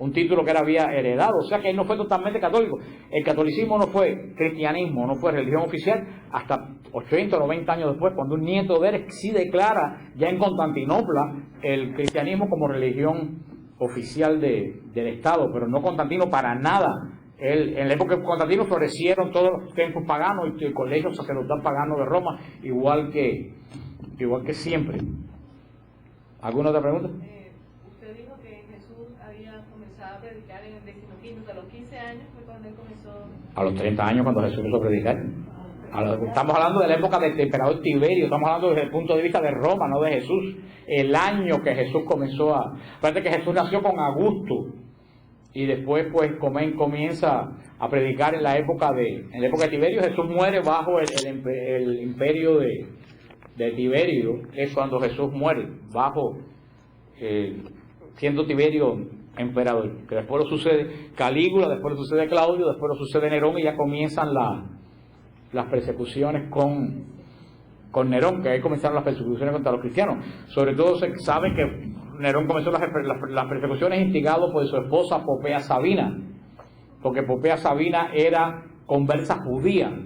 un título que él había heredado. O sea que él no fue totalmente católico. El catolicismo no fue cristianismo, no fue religión oficial hasta 80 o 90 años después, cuando un nieto de él sí declara ya en Constantinopla el cristianismo como religión oficial del Estado, pero no Constantino para nada. En la época de Constantino florecieron todos los templos paganos y el colegio sacerdotal pagano de Roma, igual que siempre. ¿Alguna otra pregunta? Usted dijo que Jesús había comenzado a predicar en el 15, a los 15 años fue cuando él comenzó. A los 30 años cuando Jesús empezó a predicar. Estamos hablando de la época del emperador Tiberio, estamos hablando desde el punto de vista de Roma, no de Jesús. El año que Jesús comenzó a... Parece que Jesús nació con Augusto y después pues comienza a predicar en la época de Tiberio. Jesús muere bajo el imperio de Tiberio, es cuando Jesús muere, bajo siendo Tiberio emperador. Que después lo sucede Calígula, después lo sucede Claudio, después lo sucede Nerón y ya comienzan las persecuciones con Nerón, que ahí comenzaron las persecuciones contra los cristianos. Sobre todo se sabe que Nerón comenzó las persecuciones instigado por su esposa Popea Sabina, porque Popea Sabina era conversa judía.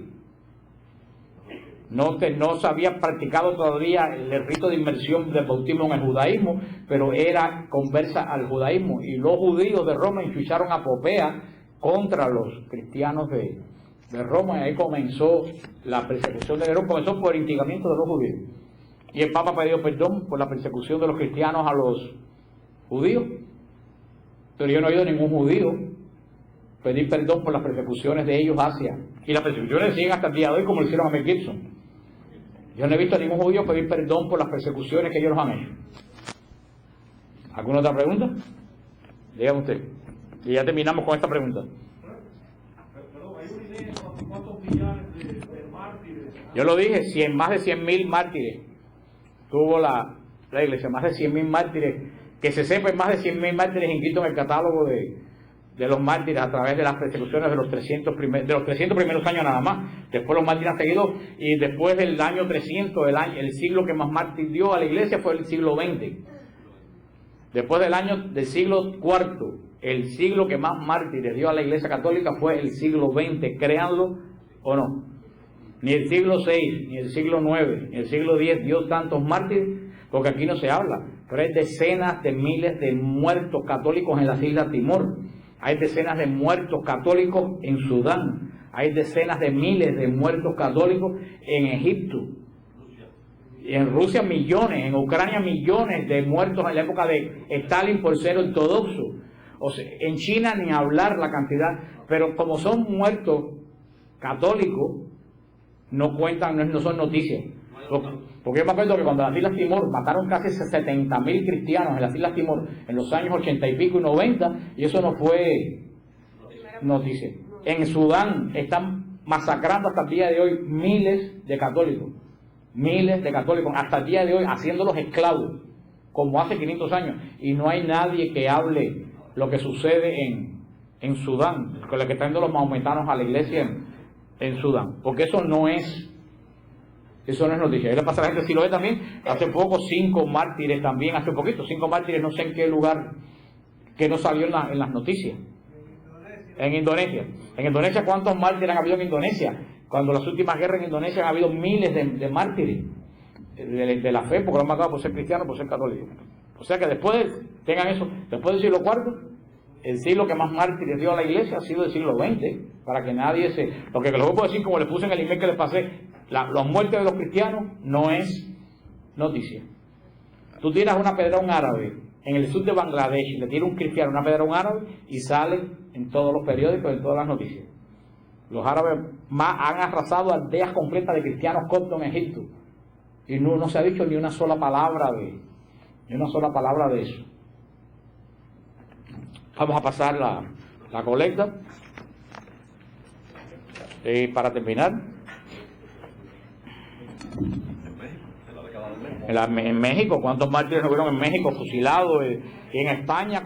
No se había practicado todavía el rito de inmersión del bautismo en el judaísmo, pero era conversa al judaísmo. Y los judíos de Roma enchucharon a Popea contra los cristianos de Roma, y ahí comenzó la persecución de Nerón. Comenzó por el instigamiento de los judíos. Y el Papa pidió perdón por la persecución de los cristianos a los judíos. Pero yo no he oído a ningún judío pedir perdón por las persecuciones de ellos hacia. Y las persecuciones siguen hasta el día de hoy, como lo hicieron a Mel Gibson. Yo no he visto a ningún judío pedir perdón por las persecuciones que ellos nos han hecho. ¿Alguna otra pregunta? Dígame usted. Y ya terminamos con esta pregunta. Yo lo dije, más de 100.000 mártires tuvo la iglesia, más de 100.000 mártires, que se sepa, más de 100.000 mártires inscritos en el catálogo de los mártires a través de las persecuciones de los 300 primeros años nada más. Después los mártires han seguido, y después del año 300, el siglo que más mártir dio a la iglesia fue el siglo XX. Después del siglo IV, el siglo que más mártires dio a la iglesia católica fue el siglo XX, créanlo o no. Ni el siglo VI, ni el siglo IX, ni el siglo X dio tantos mártires, porque aquí no se habla. Pero hay decenas de miles de muertos católicos en las Islas Timor. Hay decenas de muertos católicos en Sudán. Hay decenas de miles de muertos católicos en Egipto. En Rusia millones, en Ucrania millones de muertos en la época de Stalin por ser ortodoxo. O sea, en China ni hablar la cantidad. Pero como son muertos católicos, no cuentan, no son noticias. Porque yo me acuerdo que cuando las Islas Timor mataron casi 70.000 cristianos en las Islas Timor en los años 80 y pico y 90, y eso no fue noticia. En Sudán están masacrando hasta el día de hoy miles de católicos, hasta el día de hoy haciéndolos esclavos, como hace 500 años, y no hay nadie que hable lo que sucede en Sudán, con lo que están dando los maometanos a la iglesia en Sudán, porque eso no es noticia. Ahí le pasa a la gente, si lo ve también, hace poco 5 mártires también, hace poquito, 5 mártires, no sé en qué lugar, que no salió en las noticias. En Indonesia. En Indonesia, ¿cuántos mártires han habido en Indonesia? Cuando las últimas guerras en Indonesia han habido miles de mártires de la fe, porque lo han matado por ser cristiano, por ser católico. O sea que después tengan eso, después del siglo IV, el siglo que más mártires dio a la iglesia ha sido el siglo XX, para que nadie lo que les voy a decir, como les puse en el email que les pasé, las muertes de los cristianos no es noticia. Tú tiras una pedra a un árabe en el sur de Bangladesh, le tira un cristiano una pedra a un árabe y sale en todos los periódicos, en todas las noticias. Los árabes han arrasado aldeas completas de cristianos coptos en Egipto, y no se ha dicho ni una sola palabra de eso. Vamos a pasar la colecta. Para terminar, en México, ¿cuántos mártires hubieron en México fusilados? Y en España,